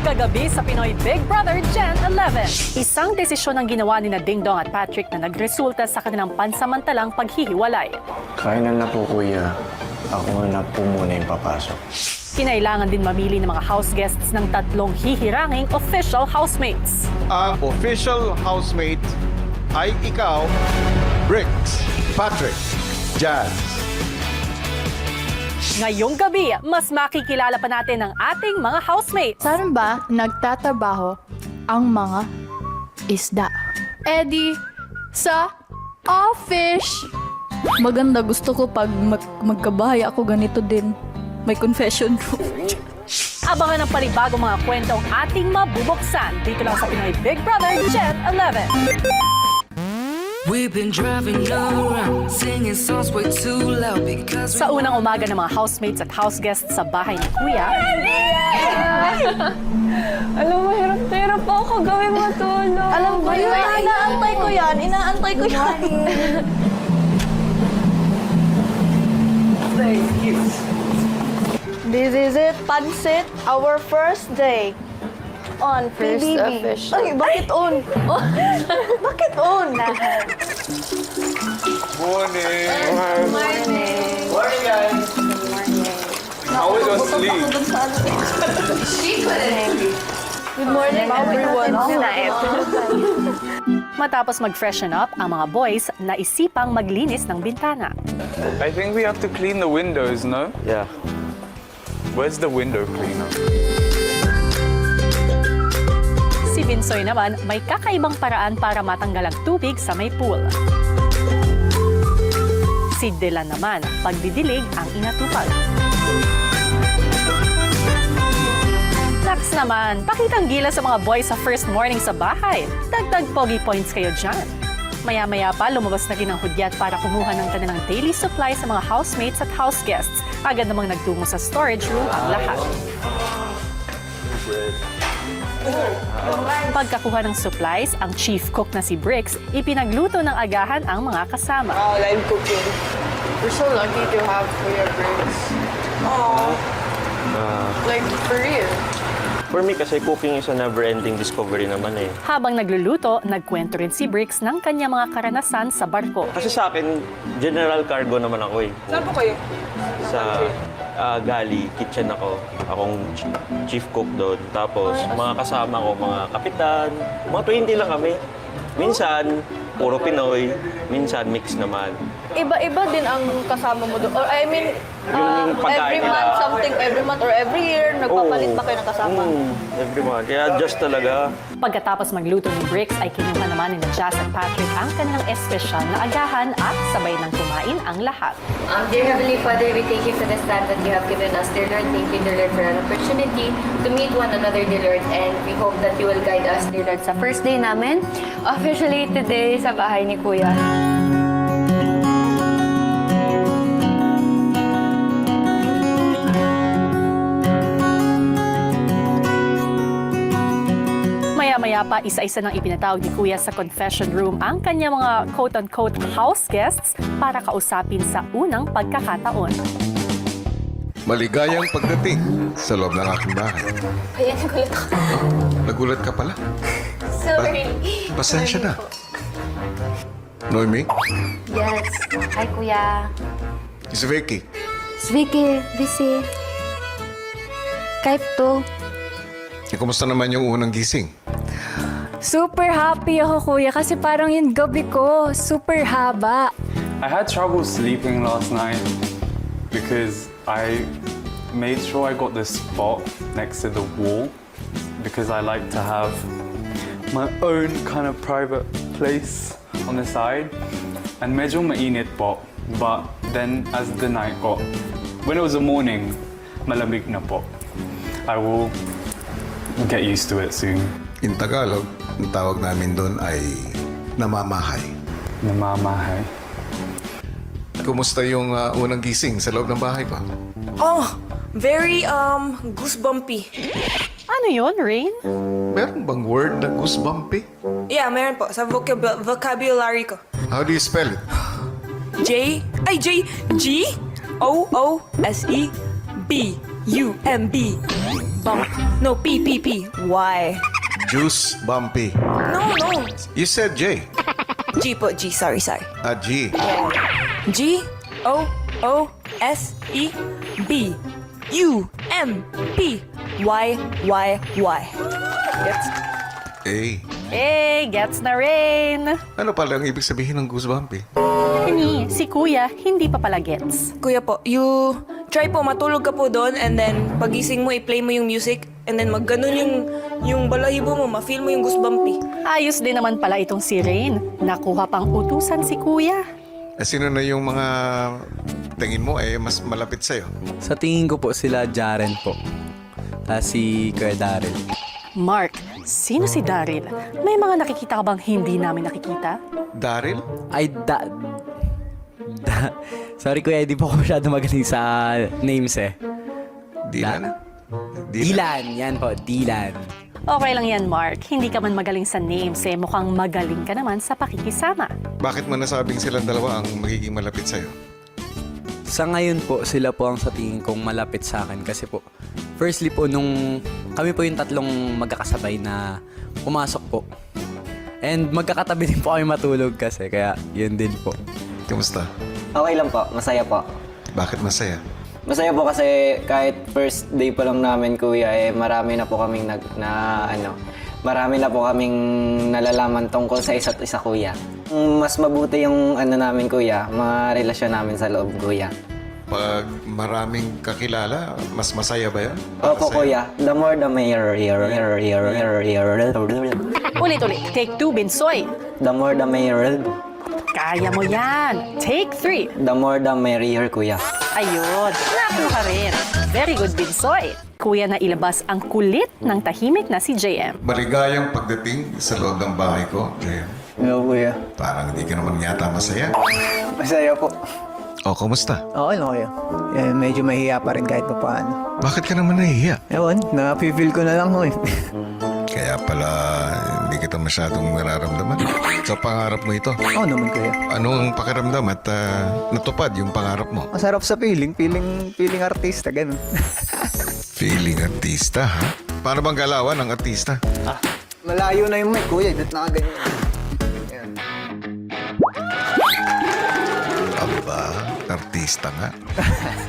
Kagabi sa Pinoy Big Brother Gen 11. Isang desisyon ang ginawa ni Ding Dong at Patrick na nagresulta sa kanilang pansamantalang paghihiwalay. Kainan na po, kuya. Ako na po muna yung papasok. Kinailangan din mamili ng mga house guests ng tatlong hihiranging official housemates. Ang official housemate ay ikaw, Bricks, Patrick, Jazz. Ngayong gabi, mas makikilala pa natin ang ating mga housemates. Saan ba nagtatrabaho ang mga isda? Eddie, sa office. Maganda, gusto ko pag magkabahay ako ganito din. May confession room. Abangan ang panibagong mga kwentong ating mabubuksan dito lang sa Pinoy Big Brother Gen 11. We've been driving around, singing songs way too loud because Sa unang umaga ng mga housemates at house guests sa bahay ni Kuya, Alam mo, hirap po ako gawin matulog. Alam ko yun, inaantay ko yan. Inaantay ko yan. This is it, Pansit, our first day on First PBB. official. Ay, bakit on? Bakit on? Morning! Morning, guys. How was your sleep? Good morning, everyone. matapos mag-freshen up, ang mga boys naisipang maglinis ng bintana. I think we have to clean the windows, no? Yeah. Where's the window cleaner? Si Binsoy naman may kakaibang paraan para matanggal ang tubig sa may pool. Si Dylan naman, pagdidilig ang inatupag. Next naman, pakitang gila sa mga boys sa first morning sa bahay. Dagdag pogi points kayo dyan. Maya-maya pa, lumabas na rin ang hudyat para kumuha ng kanilang daily supply sa mga housemates at house guests. Agad namang nagtungo sa storage room ang lahat. Pagkakuha ng supplies, ang chief cook na si Bricks, ipinagluto ng agahan ang mga kasama. Live cooking. We're so lucky to have Kuya Briggs. Like, for real. For me kasi cooking is a never-ending discovery naman eh. Habang nagluluto, nagkwento rin si Bricks ng kanyang mga karanasan sa barko. Kasi sa akin, general cargo naman ako eh. Saan po kayo? Sa galley, kitchen ako. Akong chief cook doon. Tapos mga kasama ko, mga kapitan, mga 20 lang kami. Minsan, puro Pinoy, minsan mix naman. Iba-iba din ang kasama mo doon. Or I mean, Yung pagkain every month, nila. something every month or every year, nagpapalit ba kayo ng kasama? Every month. Kaya just talaga. Pagkatapos magluto ni Bricks ay kinuha naman ni Jazz at Patrick ang kanilang espesyal na agahan at sabay ng kumain ang lahat. Dear Heavenly Father, we thank you for this time that you have given us, dear Lord. Thank you, dear Lord, for an opportunity to meet one another, dear Lord. And we hope that you will guide us, dear Lord, sa first day namin. Officially today sa bahay ni Kuya. Maya-maya pa, isa-isa nang ipinatawag ni Kuya sa confession room ang kanyang mga quote-unquote house guests para kausapin sa unang pagkakataon. Maligayang pagdating sa loob ng aking bahay. Kaya nagulat ako. Nagulat ka pala. Sorry. Pasensya na. Noemi, Yes. Hi, Kuya. si Vicky. Vicky, busy. Kahit to. Kumusta naman yung unang gising? Super happy ako, Kuya, kasi parang yung gabi ko, super haba. I had trouble sleeping last night because I made sure I got this spot next to the wall because I like to have my own kind of private place on the side. And medyo mainit po, but then as the night got, when it was the morning, malamig na po. I will get used to it soon. In Tagalog, ang tawag namin doon ay namamahay. Namamahay. Kumusta yung unang gising sa loob ng bahay ko? Oh, very goosebumpy. Ano yon, Rain? Meron bang word na goosebumpy? Yeah, meron po sa vocabulary ko. How do you spell it? G-O-O-S-E-B-U-M-B. No, P. Y. Juice Bumpy. No. You said J. G po, G. Sorry. G. G, O, O, S, E, B, U, M, P, Y, Y, Y. Gets? A. Gets na rin! Ano pala ang ibig sabihin ng Goose Bumpy? Ni, si Kuya, hindi pa pala gets. Kuya po, you try po, matulog ka po doon, and then pagising mo, i-play mo yung music, and then magganon yung balahibo mo, ma-feel mo yung goosebumpy. Ayos din naman pala itong si Rain. Nakuha pang utusan si Kuya. Sino na yung mga tingin mo mas malapit sa'yo? Sa tingin ko po sila Jaren po. Si Kuya Daryl. Mark, sino si Daryl? May mga nakikita ka bang hindi namin nakikita? Daryl? Ay, sorry Kuya, di po ako masyado magaling sa names eh. Dylan? Dylan, yan po, Dylan. Okay lang yan, Mark. Hindi ka man magaling sa names mukhang magaling ka naman sa pakikisama. Bakit mo nasabing silang dalawa ang magiging malapit sa'yo? Sa ngayon po, sila po ang sa tingin kong malapit sa akin kasi po, firstly po, nung kami po yung tatlong magkakasabay na pumasok po. And magkakatabi din po kami matulog kasi, kaya yun din po. Kamusta? Okay lang po, masaya po. Bakit masaya? Masaya po kasi kahit first day pa lang namin, kuya, marami na po kaming marami na po kaming nalalaman tungkol sa isa't isa, kuya. Mas mabuti yung namin, kuya, mga relasyon namin sa loob, kuya. Pag maraming kakilala, mas masaya ba yan? Opo, kuya. The more the merrier. Ulit-ulit. Take 2, Binsoy. The more the merrier. Kaya mo yan. Take 3. The more the merrier, kuya. Ayun. Nakuha rin. Very good, Binsoy. Kuya na ilabas ang kulit ng tahimik na si JM. Maligayang pagdating sa loob ng bahay ko, JM. Hello, kuya. Parang hindi ka naman yata masaya. Masaya po. O, kumusta? Okay lang kuya. Medyo mahihiya pa rin kahit pa paano. Bakit ka naman nahihiya? Ewan, na-feel ko na lang ho eh. Kaya pala hindi kita masyadong nararamdaman. Sa pangarap mo ito. Oo naman kuya. Anong pakiramdam at natupad yung pangarap mo? Masarap sa feeling artista, ganun. Feeling artista, ha? Paano bang galawan ng artista? Malayo na yung mic kuya, ba't nakaganyan? Ayan. Aba, artista nga.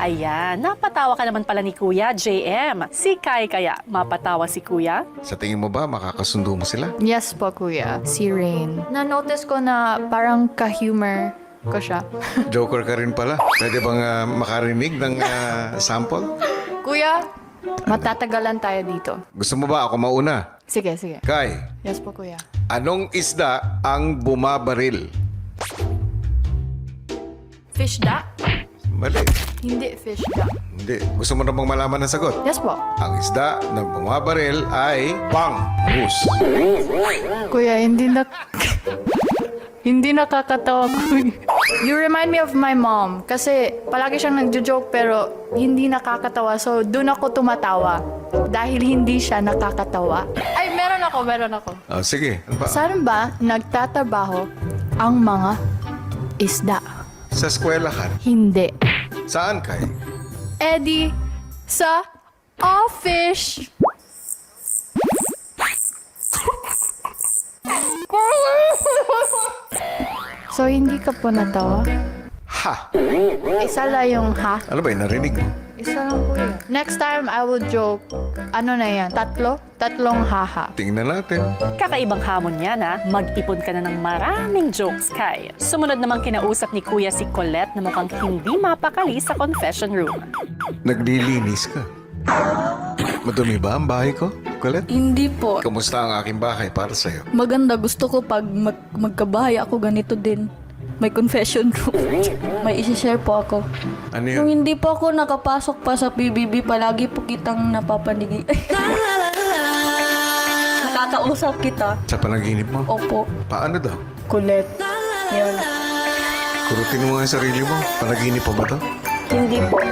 Ayan, napatawa ka naman pala ni Kuya, JM. Si Kai kaya, mapatawa si Kuya? Sa tingin mo ba makakasundo mo sila? Yes po, Kuya. Si Rain. Na-notice ko na parang ka-humor ko siya. Joker ka rin pala. Pwede bang makarinig ng sample? Kuya, matatagalan tayo dito. Gusto mo ba ako mauna? Sige. Kai, Yes po, Kuya. anong isda ang bumabaril? Fish da? Mali. Hindi fish da. Hindi. Gusto mo na bang malaman ang sagot? Yes po. Ang isda na bumabaril ay bangus. Kuya, hindi nakakatawa, Kuya. You remind me of my mom. Kasi palagi siyang nagjo-joke pero hindi nakakatawa. So, doon ako tumatawa. Dahil hindi siya nakakatawa. Ay, meron ako. Oh, sige. Ano ba? Saan ba nagtatrabaho ang mga isda? Sa eskwelahan. Hindi. Saan, Kai? Eddie, sa office. So, hindi ka po natawa? Ha! Isa lang yung ha? Ano ba yung narinig mo? Isa lang po yun. Next time, I will joke. Ano na yan? Tatlong haha. Tingnan natin. Kakaibang hamon yan, ha? Mag-ipon ka na ng maraming jokes, Kai. Sumunod namang kinausap ni Kuya si Colette na mukhang hindi mapakali sa confession room. Naglilinis ka. Madumi ba ang bahay ko, Colette? Hindi po. Kamusta ang aking bahay para sa'yo? Maganda. Gusto ko pag magkabahay ako ganito din. May confession room. May isi-share po ako. Ano Nung yun? hindi po ako nakapasok pa sa PBB, palagi po kitang napapanigin. Nakakausap kita. Sa panaginip mo? Opo. Paano daw? Kulit. Yan. Kurutin mo nga ang sarili mo. Panaginip pa ba to? Hindi po.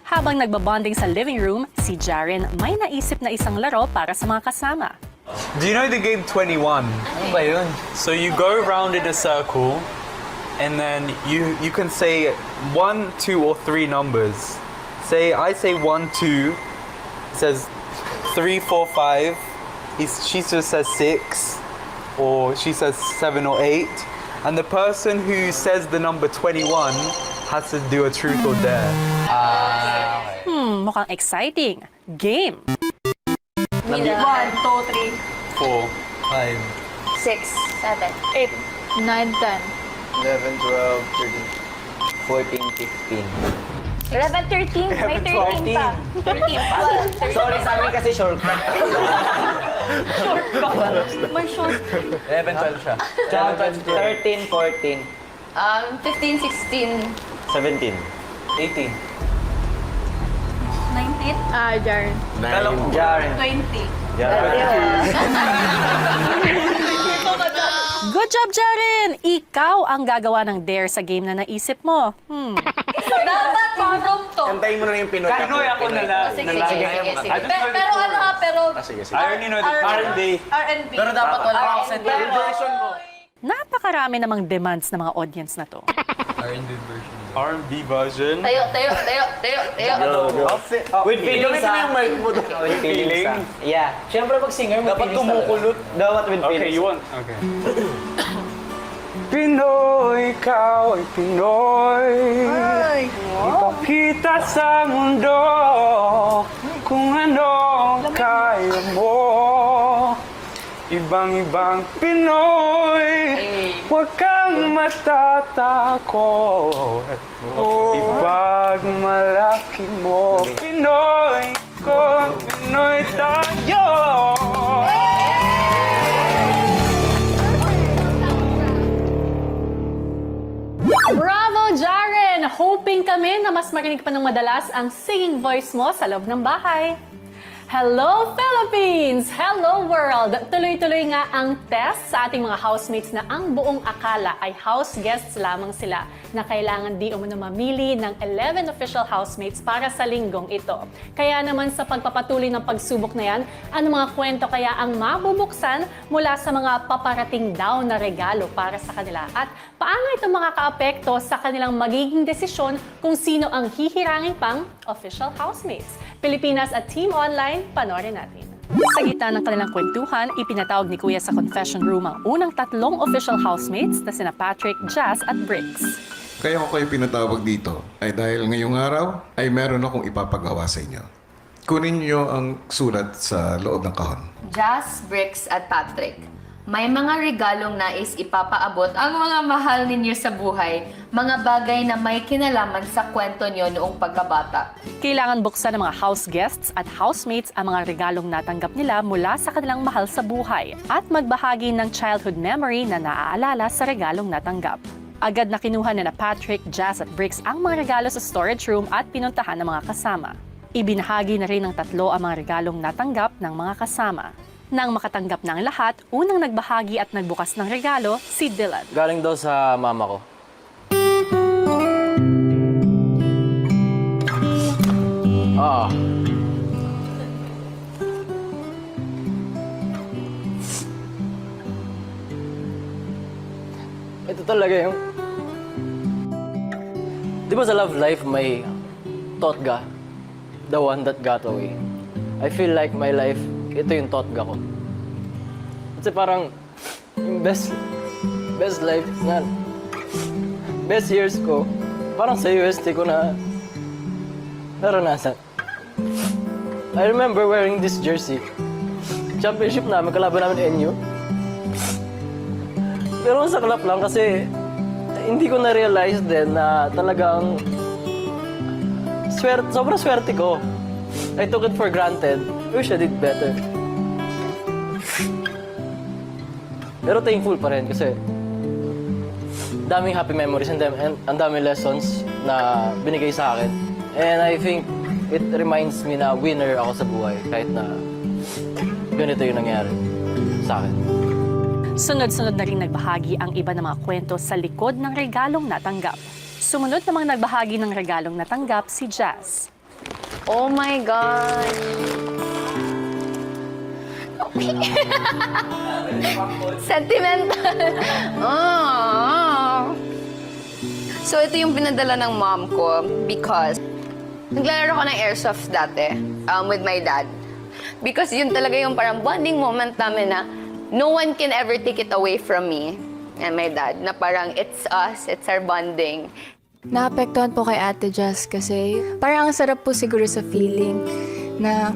Habang nagbabonding sa living room, si Jaren may naisip na isang laro para sa mga kasama. Do you know the game 21? Ano ba yun? So you go around in a circle and then you can say 1, 2, or 3 numbers. I say 1, 2, says 3, 4, 5. She just says 6, or she says 7 or 8. And the person who says the number 21 has to do a truth or dare. Mukhang exciting. Game. 1, 2, 3, 4, 5. 6, 7, 8. 9, 10. 11, 12, 13, 14, 15. 11, 13. May 13 pa. 13 pa. Sorry, sa amin kasi shortcut. May short. 11, 12 siya. 13, 14. 15, 16, 17. 18. 19, Jaren. Jaren. 20. Good job, Jaren! Ikaw ang gagawa ng dare sa game na naisip mo. Dapat parang to. Antayin mo na yung Pinoy. Pinoy ako na lang. Sige. Pero ano ha, pero... I already know the R&B. R&B. Pero dapat wala akong Yung version mo. Napakarami namang demands ng mga audience na to. R&B version. Tayo. With Feelings feelings, yung mic mo doon. With feelings, Yeah. Siyempre pag singer, may Dapat feelings kumukulot. Dapat with Okay, feelings. you want? Okay. Pinoy, ikaw ay Pinoy. Ipakita sa mundo kung ano kaya mo. Ibang-ibang Pinoy, huwag kang matatakot. Ipagmalaki mo, Pinoy, kung Pinoy tayo. Bravo, Jaren! Hoping kami na mas marinig pa ng madalas ang singing voice mo sa loob ng bahay. Hello, Philippines! Hello, world! Tuloy-tuloy nga ang test sa ating mga housemates na ang buong akala ay house guests lamang sila na kailangan di umano mamili ng 11 official housemates para sa linggong ito. Kaya naman sa pagpapatuloy ng pagsubok na yan, ano mga kwento kaya ang mabubuksan mula sa mga paparating daw na regalo para sa kanila? At paano ito makakaapekto sa kanilang magiging desisyon kung sino ang hihirangin pang official housemates? Pilipinas at Team Online, panoorin natin. Sa gitna ng kanilang kwentuhan, ipinatawag ni Kuya sa confession room ang unang 3 official housemates na sina Patrick, Jazz at Briggs. Kaya ko kayo pinatawag dito ay dahil ngayong araw ay meron akong ipapagawa sa inyo. Kunin niyo ang sulat sa loob ng kahon. Jazz, Bricks at Patrick. May mga regalong nais ipapaabot ang mga mahal ninyo sa buhay, mga bagay na may kinalaman sa kwento nyo noong pagkabata. Kailangan buksan ng mga house guests at housemates ang mga regalong natanggap nila mula sa kanilang mahal sa buhay at magbahagi ng childhood memory na naaalala sa regalong natanggap. Agad na kinuha na Patrick, Jazz at Briggs ang mga regalo sa storage room at pinuntahan ng mga kasama. Ibinahagi na rin ng 3 ang mga regalong natanggap ng mga kasama. Nang makatanggap ng lahat, unang nagbahagi at nagbukas ng regalo si Dylan. Galing daw sa mama ko. Ito talaga yung... Di ba sa love life may totga? The one that got away. I feel like my life, ito yung totga ko. Kasi parang yung best life na best years ko, parang sa UST ko na naranasan. I remember wearing this jersey. Championship namin, kalaban namin NU. Pero ang saklap lang kasi hindi ko na-realize din na talagang sobrang swerte ko. I took it for granted. I wish I did better. Pero thankful pa rin kasi daming happy memories and ang daming lessons na binigay sa akin. And I think it reminds me na winner ako sa buhay kahit na ganito yung nangyari sa akin. Sunod-sunod na rin nagbahagi ang iba ng mga kwento sa likod ng regalong natanggap. Sumunod namang nagbahagi ng regalong natanggap si Jazz. Oh my God! Sentimental! So, ito yung pinadala ng mom ko because naglalaro ko ng airsoft dati with my dad. Because yun talaga yung parang bonding moment namin na no one can ever take it away from me and my dad. Na parang it's us, it's our bonding. Naapektuhan po kay Ate Jess kasi parang ang sarap po siguro sa feeling na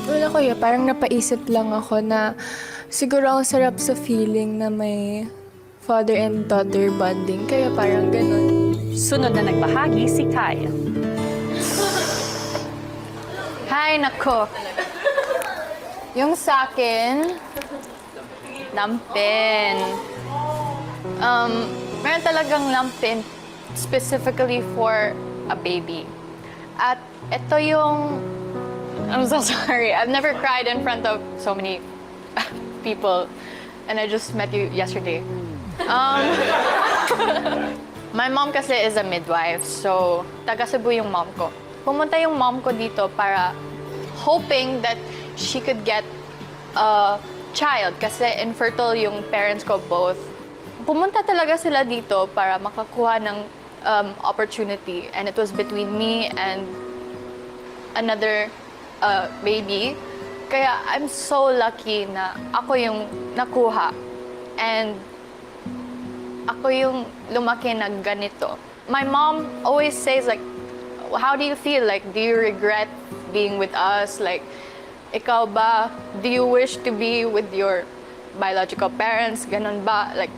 wala kuya, parang napaisip lang ako na siguro ang sarap sa feeling na may father and daughter bonding. Kaya parang ganun. Sunod na nagbahagi si Kai. Hi, nako. Yung sa akin, lampin. Meron talagang lampin specifically for a baby. At ito yung... I'm so sorry. I've never cried in front of so many people. And I just met you yesterday. My mom kasi is a midwife. So, taga Cebu yung mom ko. Pumunta yung mom ko dito para hoping that she could get a child. Kasi infertile yung parents ko both. Pumunta talaga sila dito para makakuha ng opportunity. And it was between me and another baby. Kaya I'm so lucky na ako yung nakuha. And ako yung lumaki na ganito. My mom always says like, how do you feel? Like, do you regret being with us? Like, ikaw ba? Do you wish to be with your biological parents? Ganon ba? Like,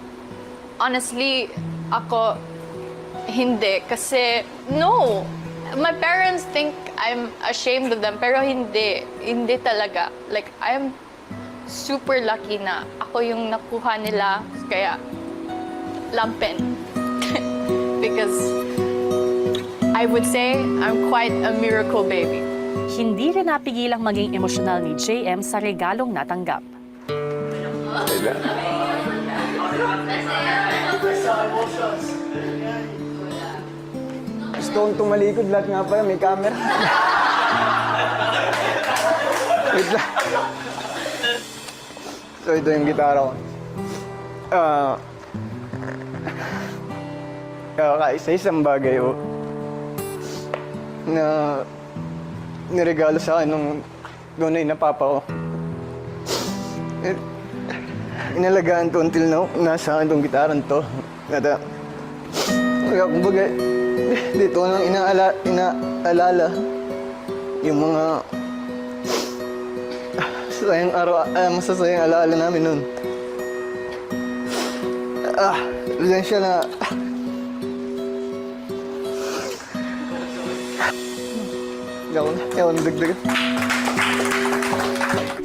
honestly, ako, hindi. Kasi, no. My parents think I'm ashamed of them, pero hindi. Hindi talaga. Like, I'm super lucky na ako yung nakuha nila. Kaya, lampin. Because I would say I'm quite a miracle baby. Hindi rin napigilang maging emosyonal ni JM sa regalong natanggap. Gusto kong tumalikod lahat nga pala, may camera. Wait lang. So ito yung gitara ko. Kaisa-isang bagay na niregalo sa akin nung tunay na papa ko. Inalagaan ko until now, nasa akin tong gitaran to. Kumbaga, dito ko lang inaalala yung mga masasayang alaala namin nun. Lisensya na... Yawan, dagdagan.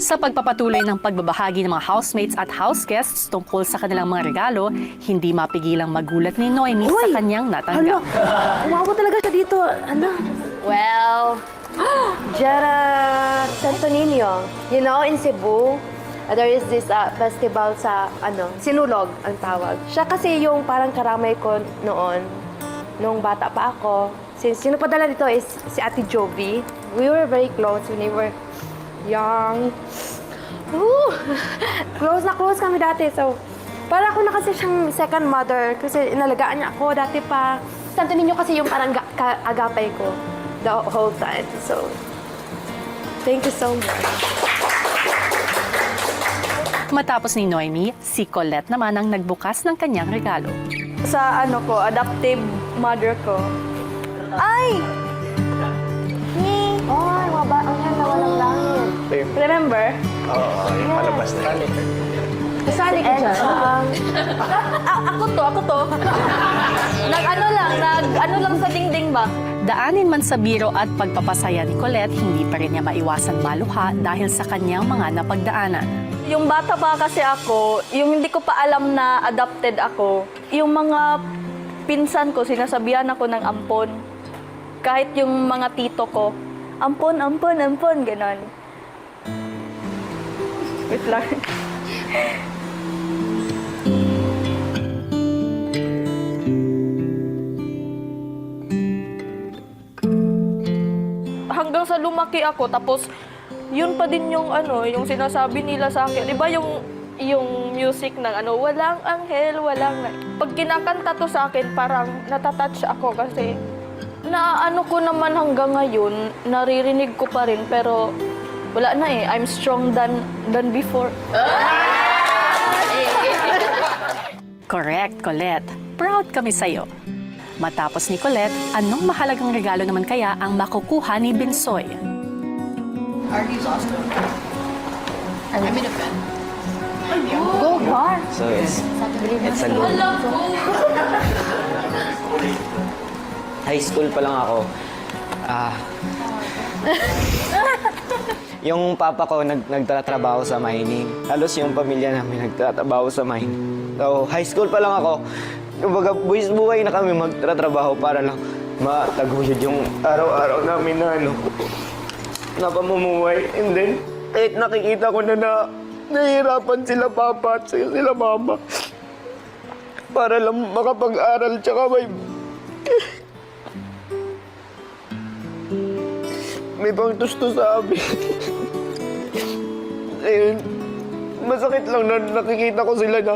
Sa pagpapatuloy ng pagbabahagi ng mga housemates at house guests tungkol sa kanilang mga regalo, hindi mapigilang magulat ni Noemi sa kanyang natanggap. Umawa talaga siya dito. Ano? Well, Jera Santo Niño. You know, in Cebu, there is this festival sa, Sinulog ang tawag. Siya kasi yung parang karamay ko noon, nung bata pa ako. Since sino padala dito is si Ate Jovi. We were very close when we were young. Close na close kami dati. So, para ako na kasi siyang second mother kasi inalagaan niya ako dati pa. Santo Niño kasi yung parang agapay ko the whole time. So, thank you so much. Matapos ni Noemi, si Colette naman ang nagbukas ng kanyang regalo. Sa adoptive mother ko. Ay! Ay, mga ba? Ang yan na walang langit. Remember? Oo, yung palabas na yun. Kasali ko dyan. Ako to. Nag-ano lang sa dingding ba? Daanin man sa biro at pagpapasaya ni Colette, hindi pa rin niya maiwasan maluha dahil sa kanyang mga napagdaanan. Yung bata pa kasi ako, yung hindi ko pa alam na adopted ako, yung mga pinsan ko, sinasabihan ako ng ampon. Kahit yung mga tito ko, ampon, ganon. Wait lang. Hanggang sa lumaki ako, tapos yun pa din yung yung sinasabi nila sa akin. Diba yung music ng ano, walang anghel, walang... Pag kinakanta to sa akin, parang natatouch ako kasi naano ko naman hanggang ngayon, naririnig ko pa rin, pero wala na eh. I'm strong than before. Correct, Colette. Proud kami sa'yo. Matapos ni Colette, anong mahalagang regalo naman kaya ang makukuha ni Binsoy? Go bar! So it's a goal. High school pa lang ako. Yung papa ko nagtatrabaho sa mining. Halos yung pamilya namin nagtatrabaho sa mining. So, high school pa lang ako. Kumbaga, buhay na kami magtatrabaho para lang mataguyod yung araw-araw namin na pamumuhay. And then, kahit nakikita ko na nahihirapan sila papa at sila mama para lang makapag-aral tsaka may pangtusto sa amin. Ayun, masakit lang na nakikita ko sila na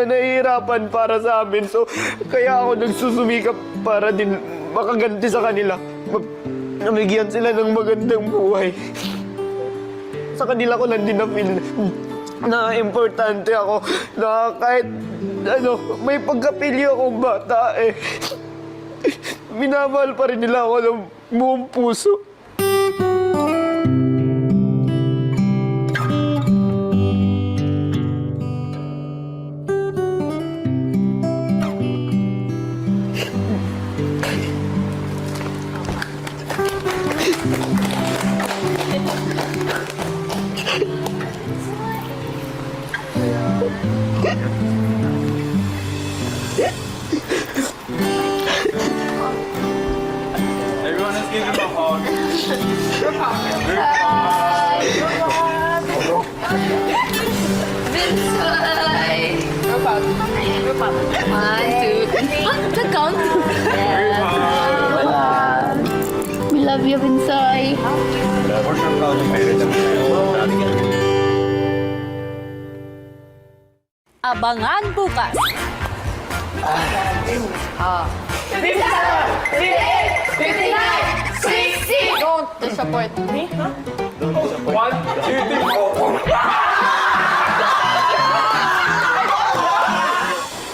nahihirapan para sa amin. So, kaya ako nagsusumikap para din makaganti sa kanila. Namigyan sila ng magandang buhay. Sa kanila ko lang din na-feel na importante ako. Na kahit may pagkapilyo akong bata minamahal pa rin nila ako ng buong puso. Everyone is giving him a hug. We love you, Binsoy. Abangan bukas! Don't disappoint me.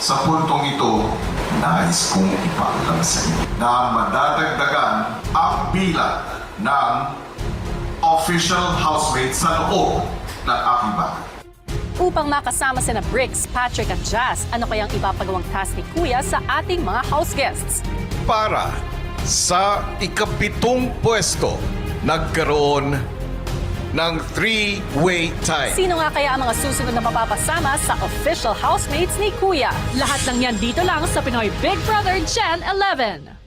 Sa puntong ito, nais kong ipaalam sa inyo na madadagdagan ang bilang ng official housemates sa loob ng aking bahay. Upang makasama sina Bricks, Patrick at Jazz, ano kayang ipapagawang task ni Kuya sa ating mga house guests? Para sa ika-7 pwesto, nagkaroon ng 3-way tie. Sino nga kaya ang mga susunod na mapapasama sa official housemates ni Kuya? Lahat ng yan dito lang sa Pinoy Big Brother Gen 11.